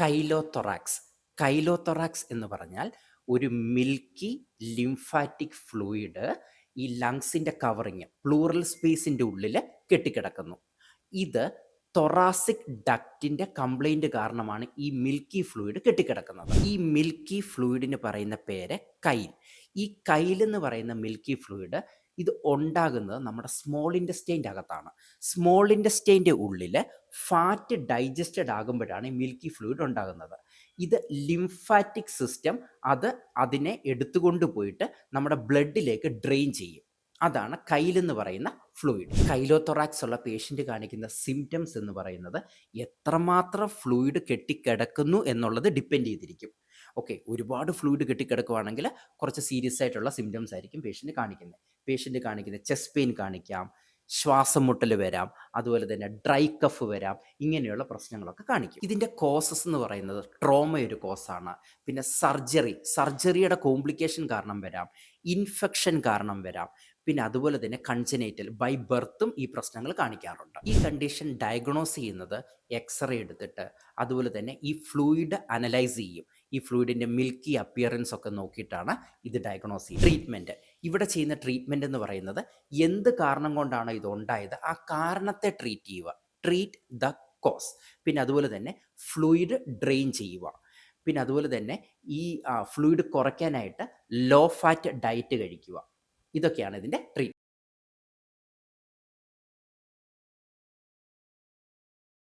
കൈലോതൊറാക്സ്. കൈലോതൊറാക്സ് എന്ന് പറഞ്ഞാൽ ഒരു മിൽക്കി ലിംഫാറ്റിക് ഫ്ലൂയിഡ് ഈ ലങ്സിൻ്റെ കവറിങ് പ്ലൂറൽ സ്പേസിൻ്റെ ഉള്ളിൽ കെട്ടിക്കിടക്കുന്നു. ഇത് തൊറാസിക് ഡക്റ്റിൻ്റെ കംപ്ലൈൻറ്റ് കാരണമാണ് ഈ മിൽക്കി ഫ്ലൂയിഡ് കെട്ടിക്കിടക്കുന്നത്. ഈ മിൽക്കി ഫ്ലൂയിഡിന് പറയുന്ന പേര് കൈൽ. ഈ കൈൽ എന്ന് പറയുന്ന മിൽക്കി ഫ്ലൂയിഡ് ഇത് ഉണ്ടാകുന്നത് നമ്മുടെ സ്മോൾ ഇൻറ്റസ്റ്റൈൻ്റെ അകത്താണ്. സ്മോൾ ഇൻറ്റസ്റ്റൈൻ്റെ ഉള്ളിൽ ഫാറ്റ് ഡൈജസ്റ്റഡ് ആകുമ്പോഴാണ് ഈ മിൽക്കി ഫ്ലൂയിഡ് ഉണ്ടാകുന്നത്. ഇത് ലിംഫാറ്റിക് സിസ്റ്റം അതിനെ എടുത്തുകൊണ്ട് പോയിട്ട് നമ്മുടെ ബ്ലഡിലേക്ക് ഡ്രെയിൻ ചെയ്യും. അതാണ് കൈലെന്ന് പറയുന്ന ഫ്ലൂയിഡ്. കൈലോതൊറാക്സ് ഉള്ള പേഷ്യൻ്റ് കാണിക്കുന്ന സിംറ്റംസ് എന്ന് പറയുന്നത് എത്രമാത്രം ഫ്ലൂയിഡ് കെട്ടിക്കിടക്കുന്നു എന്നുള്ളത് ഡിപ്പെൻഡ് ചെയ്തിരിക്കും. ഓക്കെ, ഒരുപാട് ഫ്ലൂയിഡ് കെട്ടിക്കിടക്കുവാണെങ്കിൽ കുറച്ച് സീരിയസ് ആയിട്ടുള്ള സിംറ്റംസ് ആയിരിക്കും പേഷ്യൻ്റ് കാണിക്കുന്നത് ചെസ്റ്റ് പെയിൻ കാണിക്കാം, ശ്വാസം മുട്ടൽ വരാം, അതുപോലെ തന്നെ ഡ്രൈ കഫ് വരാം. ഇങ്ങനെയുള്ള പ്രശ്നങ്ങളൊക്കെ കാണിക്കും. ഇതിൻ്റെ കോസസ് എന്ന് പറയുന്നത് ട്രോമ ഒരു കോസാണ്. പിന്നെ സർജറിയുടെ കോംപ്ലിക്കേഷൻ കാരണം വരാം, ഇൻഫെക്ഷൻ കാരണം വരാം. പിന്നെ അതുപോലെ തന്നെ കൺജനൈറ്റൽ ബൈ ബർത്തും ഈ പ്രശ്നങ്ങൾ കാണിക്കാറുണ്ട്. ഈ കണ്ടീഷൻ ഡയഗ്നോസ് ചെയ്യുന്നത് എക്സ്റേ എടുത്തിട്ട് അതുപോലെ തന്നെ ഈ ഫ്ലൂയിഡ് അനലൈസ് ചെയ്യും. ഈ ഫ്ലൂയിഡിൻ്റെ മിൽക്കി അപ്പിയറൻസ് ഒക്കെ നോക്കിയിട്ടാണ് ഇത് ഡയഗ്നോസ് ചെയ്യുന്നത്. ഇവിടെ ചെയ്യുന്ന ട്രീറ്റ്മെൻറ്റ് എന്ന് പറയുന്നത് എന്ത് കാരണം കൊണ്ടാണ് ഇതുണ്ടായത് ആ കാരണത്തെ ട്രീറ്റ് ദ കോസ്. പിന്നെ അതുപോലെ തന്നെ ഫ്ലൂയിഡ് ഡ്രെയിൻ ചെയ്യുക. പിന്നെ അതുപോലെ തന്നെ ഈ ഫ്ലൂയിഡ് കുറയ്ക്കാനായിട്ട് ലോ ഫാറ്റ് ഡയറ്റ് കഴിക്കുക. ഇതൊക്കെയാണ് ഇതിൻ്റെ ട്രീറ്റ്മെൻറ്റ്.